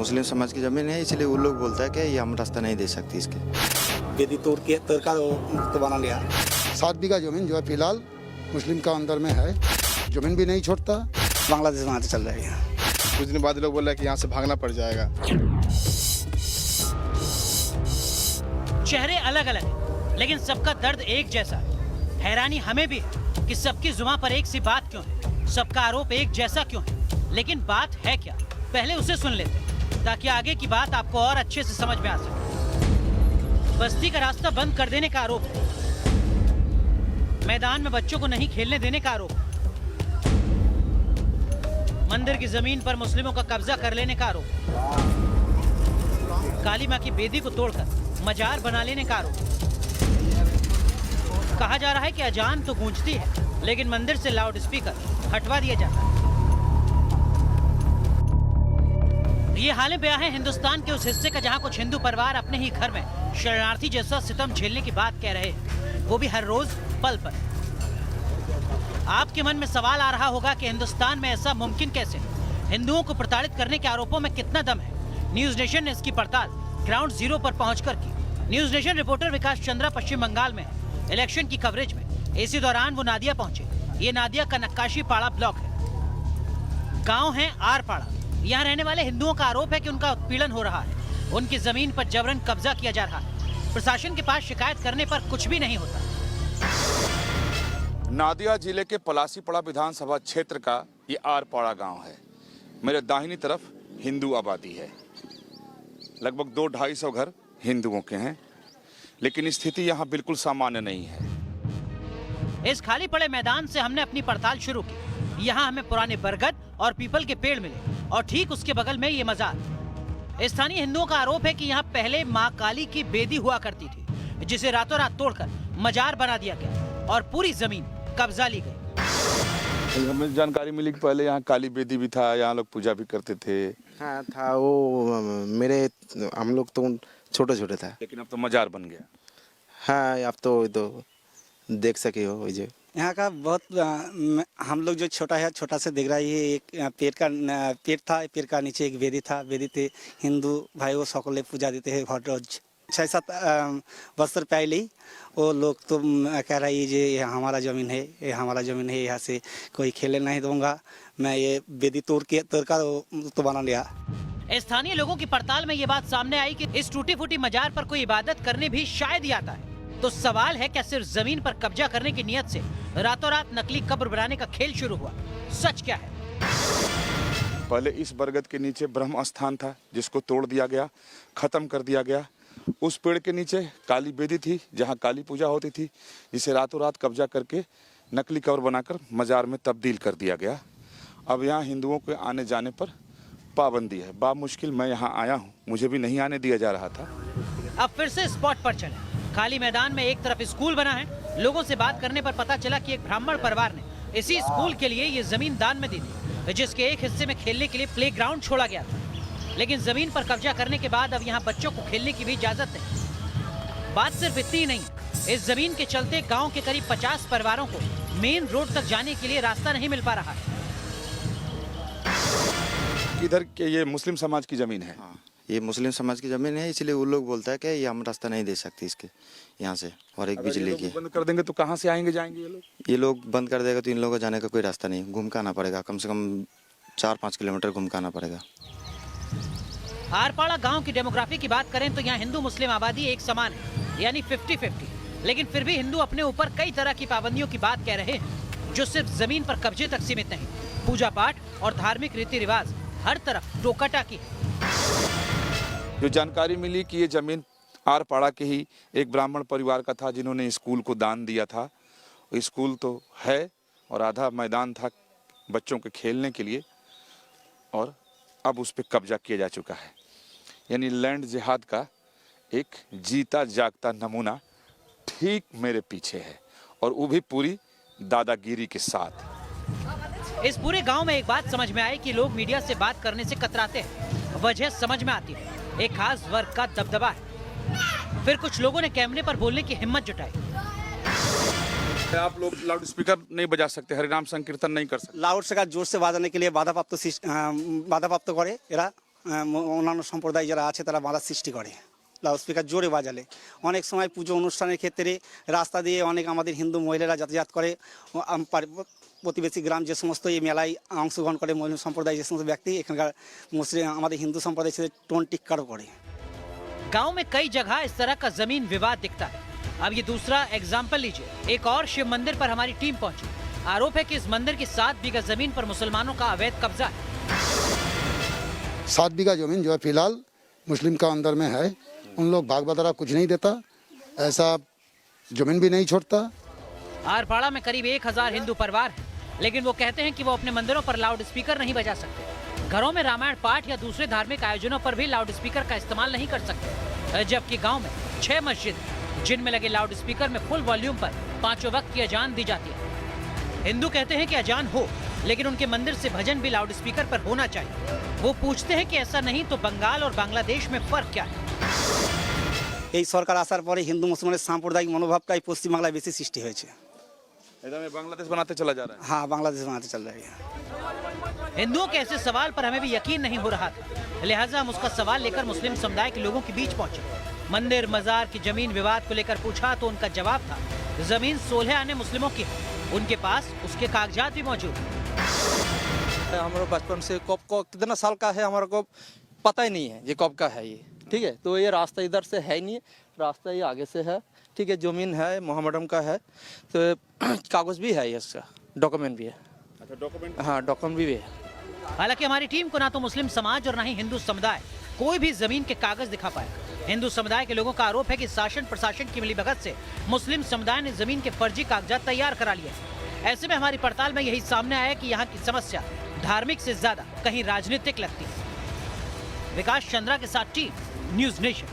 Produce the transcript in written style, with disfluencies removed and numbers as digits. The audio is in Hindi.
मुस्लिम समाज की ज़मीन है, इसलिए वो लोग बोलता है कि ये हम रास्ता नहीं दे सकते इसके। बेदी तोड़ के तड़का तो बना लिया। 7 बीघा जमीन जो है फिलहाल मुस्लिम का अंदर में है, जमीन भी नहीं छोड़ता। बांग्लादेश में चल रहा है। कुछ दिन बाद लोग बोल रहे हैं कि यहाँ से भागना पड़ जाएगा। चेहरे अलग अलग हैं, लेकिन सबका दर्द एक जैसा है। हैरानी हमें भी है कि सबकी जुबान पर एक सी बात क्यों है, सबका आरोप एक जैसा क्यों है। लेकिन बात है क्या, पहले उसे सुन लेते हैं ताकि आगे की बात आपको और अच्छे से समझ में आ सके। बस्ती का रास्ता बंद कर देने का आरोप है, मैदान में बच्चों को नहीं खेलने देने का आरोप है, मंदिर की जमीन पर मुस्लिमों का कब्जा कर लेने का आरोप है, काली मां की बेदी को तोड़कर मजार बना लेने का आरोप। कहा जा रहा है कि अजान तो गूंजती है, लेकिन मंदिर से लाउड स्पीकर हटवा दिया जाता है। ये हालें बयां हैं हिंदुस्तान के उस हिस्से का जहां कुछ हिंदू परिवार अपने ही घर में शरणार्थी जैसा सितम झेलने की बात कह रहे हैं, वो भी हर रोज पल पर। आपके मन में सवाल आ रहा होगा कि हिंदुस्तान में ऐसा मुमकिन कैसे? हिंदुओं को प्रताड़ित करने के आरोपों में कितना दम है? न्यूज नेशन ने इसकी पड़ताल ग्राउंड जीरो पर पहुंचकर की। न्यूज नेशन रिपोर्टर विकास चंद्रा पश्चिम बंगाल में है। इलेक्शन की कवरेज में इसी दौरान वो नादिया पहुंचे। ये नादिया का नक्काशी पाड़ा ब्लॉक है, गांव है आर पाड़ा। यहाँ रहने वाले हिंदुओं का आरोप है कि उनका उत्पीड़न हो रहा है, उनकी जमीन पर जबरन कब्जा किया जा रहा है। प्रशासन के पास शिकायत करने पर कुछ भी नहीं होता। नादिया जिले के पलासीपड़ा विधानसभा क्षेत्र का ये आरपाड़ा गांव है। मेरे दाहिनी तरफ हिंदू आबादी है, लगभग 200-250 घर हिंदुओं के हैं, लेकिन स्थिति यहाँ बिल्कुल सामान्य नहीं है। इस खाली पड़े मैदान से हमने अपनी पड़ताल शुरू की। यहाँ हमें पुराने बरगद और पीपल के पेड़ मिले और ठीक उसके बगल में ये मजार। स्थानीय हिंदुओं का आरोप है कि यहाँ पहले माँ काली की बेदी हुआ करती थी, जिसे रातों रात तोड़कर मजार बना दिया गया और पूरी जमीन कब्जा ली गई। हमें जानकारी मिली कि पहले यहाँ काली बेदी भी था, यहाँ लोग पूजा भी करते थे। हाँ था, वो मेरे हम लोग तो छोटे छोटे था, लेकिन अब तो मजार बन गया। हाँ अब तो देख सके हो जो यहाँ का बहुत हम लोग जो छोटा से देख रहा है, ये एक पेड़ था, पेड़ का नीचे एक वेदी था, वेदी थे हिंदू भाई वो सकले पूजा देते हैं हर रोज। 6-7 बस्तर पहले ही वो लोग तो कह रहा है ये हमारा ज़मीन है, ये हमारा ज़मीन है, यहाँ से कोई खेलने नहीं दूंगा, मैं ये बेदी तोड़ के तड़का तो बना लिया। स्थानीय लोगों की पड़ताल में ये बात सामने आई कि इस टूटी फूटी मजार पर कोई इबादत करने भी शायद ही आता है। तो सवाल है, क्या सिर्फ जमीन पर कब्जा करने की नियत से रातों रात नकली कब्र बनाने का खेल शुरू हुआ? सच क्या है? पहले इस बरगद के नीचे ब्रह्म स्थान था, जिसको तोड़ दिया गया, खत्म कर दिया गया। उस पेड़ के नीचे काली बेदी थी, जहाँ काली पूजा होती थी, जिसे रातों रात कब्जा करके नकली कब्र बनाकर मजार में तब्दील कर दिया गया। अब यहाँ हिंदुओं के आने जाने पर पाबंदी है। मुश्किल मैं यहाँ आया हूँ, मुझे भी नहीं आने दिया जा रहा था। अब फिर से स्पॉट पर चले। खाली मैदान में एक तरफ स्कूल बना है। लोगों से बात करने पर पता चला कि एक ब्राह्मण परिवार ने इसी स्कूल के लिए ये जमीन दान में दी थी, जिसके एक हिस्से में खेलने के लिए प्लेग्राउंड छोड़ा गया था। लेकिन जमीन पर कब्जा करने के बाद अब यहाँ बच्चों को खेलने की भी इजाजत नहीं। बात सिर्फ इतनी ही नहीं, इस जमीन के चलते गांव के करीब 50 परिवारों को मेन रोड तक जाने के लिए रास्ता नहीं मिल पा रहा है। इधर के ये मुस्लिम समाज की जमीन है। हाँ, ये मुस्लिम समाज की ज़मीन है, इसलिए वो लोग बोलता है कि ये हम रास्ता नहीं दे सकते इसके यहाँ से। और एक बिजली की बंद कर देंगे तो कहाँ से आएंगे जाएंगे ये लोग? ये लोग बंद कर देगा तो इन लोगों को जाने का कोई रास्ता नहीं, घूम के आना पड़ेगा, कम से कम 4-5 किलोमीटर घूम के आना पड़ेगा। आरपाड़ा गांव की डेमोग्राफी की बात करें तो यहाँ हिंदू मुस्लिम आबादी एक समान है, यानी 50-50। लेकिन फिर भी हिंदू अपने ऊपर कई तरह की पाबंदियों की बात कह रहे हैं, जो सिर्फ जमीन पर कब्जे तक सीमित नहीं। पूजा पाठ और धार्मिक रीति रिवाज हर तरफ टोका टाकी। जो जानकारी मिली कि ये जमीन आरपाड़ा के ही एक ब्राह्मण परिवार का था, जिन्होंने स्कूल को दान दिया था। स्कूल तो है और आधा मैदान था बच्चों के खेलने के लिए, और अब उस पर कब्जा किया जा चुका है। यानी लैंड जिहाद का एक जीता जागता नमूना ठीक मेरे पीछे है, और वो भी पूरी दादागिरी के साथ। इस पूरे गांव में एक बात समझ में आई कि लोग मीडिया से बात करने से कतराते हैं। वजह समझ में आती है, एक खास वर्ग का दबदबा है। फिर कुछ लोगों ने कैमरे पर बोलने की हिम्मत जुटाई। आप लोग लाउड स्पीकर नहीं बजा सकते, हरिनाम संकीर्तन नहीं कर सकते। लाउड स्पीकर जोर से बजाने के लिए बाधा प्राप्त करे एरा অন্যান্য সম্প্রদায় যারা আছে তারা বাধা সৃষ্টি করে লাউডস্পিকার জোরে বাজালে। অনেক সময় পুজো অনুষ্ঠানের ক্ষেত্রে রাস্তা দিয়ে অনেক আমাদের হিন্দু মহিলারা যাতায়াত করে, প্রতিবেশী গ্রাম যে সমস্ত এই মেলায় অংশগ্রহণ করে মুসলিম সম্প্রদায় যে সমস্ত ব্যক্তি এখানকার মুসলিম আমাদের হিন্দু সম্প্রদায় সাথে টোন টিক্কারও করে। गांव में कई जगह इस तरह का जमीन विवाद दिखता है। अब ये दूसरा एग्जाम्पल लीजिए। एक और शिव मंदिर पर हमारी टीम पहुंची। आरोप है कि इस मंदिर की 7 बीघा जमीन पर मुसलमानों का अवैध कब्जा है। 7 बीघा जमीन जो है फिलहाल मुस्लिम का अंदर में है। उन लोग भाग बदरा कुछ नहीं देता, ऐसा जमीन भी नहीं छोड़ता। आरपाड़ा में करीब 1000 हिंदू परिवार हैं, लेकिन वो कहते हैं कि वो अपने मंदिरों पर लाउड स्पीकर नहीं बजा सकते। घरों में रामायण पाठ या दूसरे धार्मिक आयोजनों पर भी लाउड स्पीकर का इस्तेमाल नहीं कर सकते, जबकि गांव में 6 मस्जिद जिनमें लगे लाउड स्पीकर में फुल वॉल्यूम पर 5 वक्त की अजान दी जाती है। हिंदू कहते हैं कि अजान हो, लेकिन उनके मंदिर से भजन भी लाउड स्पीकर पर होना चाहिए। वो पूछते हैं कि ऐसा नहीं तो बंगाल और बांग्लादेश में फर्क क्या है। এই সরকার আসার পরে হিন্দু মুসলমানের সাম্প্রদায়িক মনোভাবটাই পশ্চিমবাংলায় বেশি সৃষ্টি হয়েছে। एकदम ये बांग्लादेश बनाते चला जा रहा है। হ্যাঁ, বাংলাদেশ বানাতে চল रही है। हिंदुओं के ऐसे सवाल पर हमें भी यकीन नहीं हो रहा था, लिहाजा हम उसका सवाल लेकर मुस्लिम समुदाय के लोगों के बीच पहुंचे। मंदिर मजार की जमीन विवाद को लेकर पूछा तो उनका जवाब था, जमीन 16 आने मुस्लिमों की है, उनके पास उसके कागजात भी मौजूद हैं। हमारा बचपन से कब को कितना साल का है हमारे को पता ही नहीं है ये कब का है ये, ठीक है। तो ये रास्ता इधर से है ही नहीं, रास्ता ये आगे से है, ठीक है। जमीन है मोहम्मदम का है, तो कागज भी है इसका, डॉक्यूमेंट भी है। अच्छा, डॉक्यूमेंट। हाँ, डॉक्यूमेंट भी है। हालांकि हमारी टीम को ना तो मुस्लिम समाज और ना ही हिंदू समुदाय कोई भी जमीन के कागज दिखा पाया। हिंदू समुदाय के लोगों का आरोप है कि शासन प्रशासन की मिलीभगत से मुस्लिम समुदाय ने जमीन के फर्जी कागजात तैयार करा लिए। ऐसे में हमारी पड़ताल में यही सामने आया कि यहाँ की समस्या धार्मिक से ज्यादा कहीं राजनीतिक लगती है। विकास चंद्रा के साथ टीम न्यूज नेशन।